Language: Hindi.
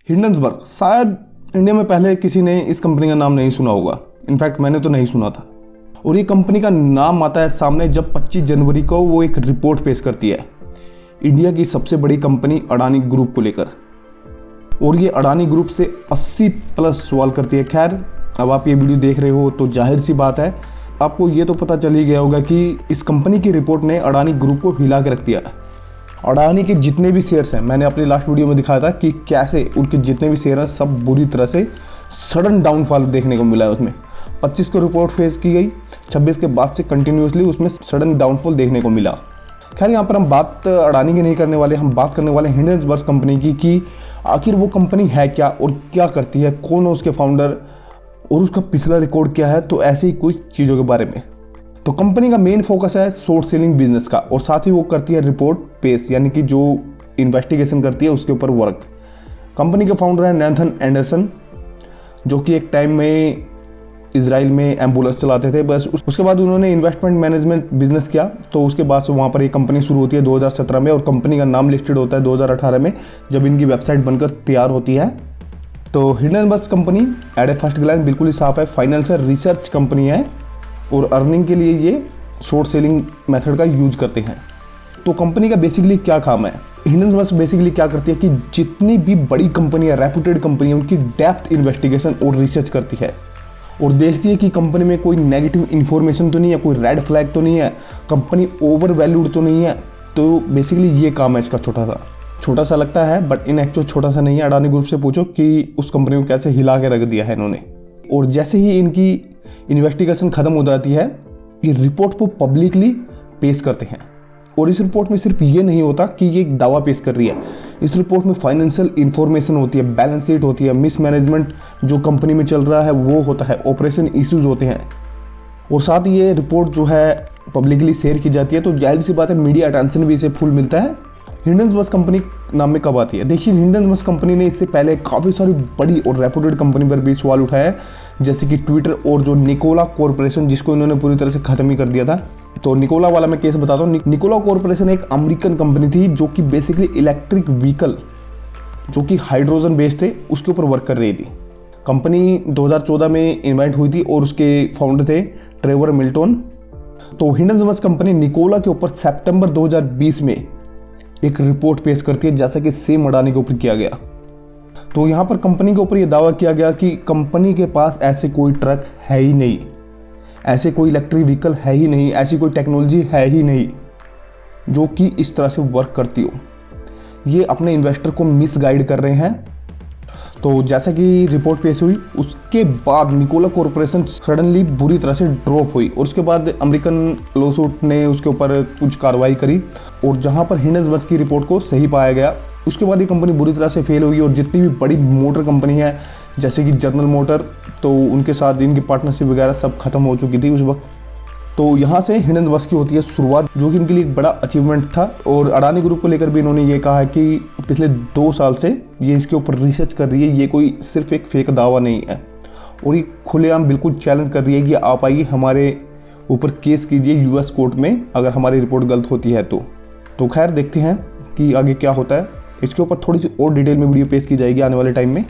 हिंडनबर्ग, शायद इंडिया में पहले किसी ने इस कंपनी का नाम नहीं सुना होगा। इनफैक्ट मैंने तो नहीं सुना था। और ये कंपनी का नाम आता है सामने जब 25 जनवरी को वो एक रिपोर्ट पेश करती है इंडिया की सबसे बड़ी कंपनी अडानी ग्रुप को लेकर। और ये अडानी ग्रुप से 80 प्लस सवाल करती है। खैर, अब आप ये वीडियो देख रहे हो तो जाहिर सी बात है आपको ये तो पता चल ही गया होगा कि इस कंपनी की रिपोर्ट ने अडानी ग्रुप को हिला के रख दिया है। अडानी के जितने भी शेयर्स हैं, मैंने अपनी लास्ट वीडियो में दिखाया था कि कैसे उनके जितने भी शेयर हैं सब बुरी तरह से सडन डाउनफॉल देखने को मिला है। उसमें 25 को रिपोर्ट फेस की गई, 26 के बाद से कंटिन्यूसली उसमें सडन डाउनफॉल देखने को मिला। खैर, यहाँ पर हम बात अडानी की नहीं करने वाले, हम बात करने वाले हिंडनबर्ग कंपनी की कि आखिर वो कंपनी है क्या और क्या करती है, कौन है उसके फाउंडर और उसका पिछला रिकॉर्ड क्या है। तो ऐसे ही कुछ चीज़ों के बारे में। तो कंपनी का मेन फोकस है शॉर्ट सेलिंग बिजनेस का और साथ ही वो करती है रिपोर्ट पेश, यानी कि जो इन्वेस्टिगेशन करती है उसके ऊपर वर्क। कंपनी के फाउंडर हैं नेथन एंडरसन, जो कि एक टाइम में इजराइल में एम्बुलेंस चलाते थे। बस उसके बाद उन्होंने इन्वेस्टमेंट मैनेजमेंट बिजनेस किया, तो उसके बाद से वहाँ पर एक कंपनी शुरू होती है 2017 में और कंपनी का नाम लिस्टेड होता है 2018 में जब इनकी वेबसाइट बनकर तैयार होती है। तो Hindenburg company at a first glance बिल्कुल ही साफ है, फाइनेंशियल रिसर्च कंपनी है और अर्निंग के लिए ये शॉर्ट सेलिंग मेथड का यूज करते हैं। तो कंपनी का बेसिकली क्या काम है, हिंडनबर्ग बेसिकली क्या करती है कि जितनी भी बड़ी कंपनी है, रेपुटेड कंपनी है, उनकी डेप्थ इन्वेस्टिगेशन और रिसर्च करती है और देखती है कि कंपनी में कोई नेगेटिव इन्फॉर्मेशन तो नहीं है, कोई रेड फ्लैग तो नहीं है, कंपनी ओवर वैल्यूड तो नहीं है। तो बेसिकली ये काम है इसका। छोटा सा लगता है बट इन एक्चुअल छोटा सा नहीं है। अडानी ग्रुप से पूछो कि उस कंपनी को कैसे हिला के रख दिया है इन्होंने। और जैसे ही इनकी इन्वेस्टिगेशन खत्म हो जाती है, ये रिपोर्ट को पब्लिकली पेश करते हैं। और इस रिपोर्ट में सिर्फ ये नहीं होता कि ये एक दावा पेश कर रही है, इस रिपोर्ट में फाइनेंशियल इंफॉर्मेशन होती है, बैलेंस शीट होती है, मिसमैनेजमेंट जो कंपनी में चल रहा है वो होता है, ऑपरेशन इश्यूज होते हैं। और साथ ही ये रिपोर्ट जो है पब्लिकली शेयर की जाती है, तो जाहिर सी बात है मीडिया अटेंशन भी इसे फुल मिलता है। हिंडनबर्ग कंपनी नाम में कब आती है? देखिए, हिंडनबर्ग कंपनी ने इससे पहले काफ़ी सारी बड़ी और रेपुटेड कंपनी पर भी सवाल उठाया, जैसे कि ट्विटर और जो निकोला कॉर्पोरेशन, जिसको इन्होंने पूरी तरह से ख़त्म ही कर दिया था। तो निकोला वाला मैं केस बताता हूँ। निकोला कॉर्पोरेशन एक अमेरिकन कंपनी थी जो कि बेसिकली इलेक्ट्रिक व्हीकल जो कि हाइड्रोजन बेस्ड थे उसके ऊपर वर्क कर रही थी। कंपनी 2014 में इन्वेंट हुई थी और उसके फाउंडर थे ट्रेवर मिल्टन। तो हिंडनबर्ग कंपनी निकोला के ऊपर सितंबर 2020 में एक रिपोर्ट पेश करती है, जैसा कि सेम अडानी के ऊपर किया गया। तो यहाँ पर कंपनी के ऊपर यह दावा किया गया कि कंपनी के पास ऐसे कोई ट्रक है ही नहीं, ऐसे कोई इलेक्ट्रिक व्हीकल है ही नहीं, ऐसी कोई टेक्नोलॉजी है ही नहीं जो कि इस तरह से वर्क करती हो। ये अपने इन्वेस्टर को मिसगाइड कर रहे हैं। तो जैसा कि रिपोर्ट पेश हुई उसके बाद निकोला कॉर्पोरेशन सडनली बुरी तरह से ड्रॉप हुई और उसके बाद अमेरिकन लॉसूट ने उसके ऊपर कुछ कार्रवाई करी और जहां पर हिंडनबर्ग की रिपोर्ट को सही पाया गया, उसके बाद ये कंपनी बुरी तरह से फेल हुई। और जितनी भी बड़ी मोटर कंपनी है जैसे कि जनरल मोटर, तो उनके साथ इनकी पार्टनरशिप वगैरह सब खत्म हो चुकी थी उस वक्त। तो यहाँ से हिंडनबर्ग की होती है शुरुआत, जो कि इनके लिए एक बड़ा अचीवमेंट था। और अडानी ग्रुप को लेकर भी इन्होंने ये कहा है कि पिछले 2 साल से ये इसके ऊपर रिसर्च कर रही है, ये कोई सिर्फ एक फेक दावा नहीं है। और ये खुलेआम बिल्कुल चैलेंज कर रही है कि आप आइए हमारे ऊपर केस कीजिए यूएस कोर्ट में अगर हमारी रिपोर्ट गलत होती है तो खैर देखते हैं कि आगे क्या होता है। इसके ऊपर थोड़ी सी और डिटेल में वीडियो पेश की जाएगी आने वाले टाइम में।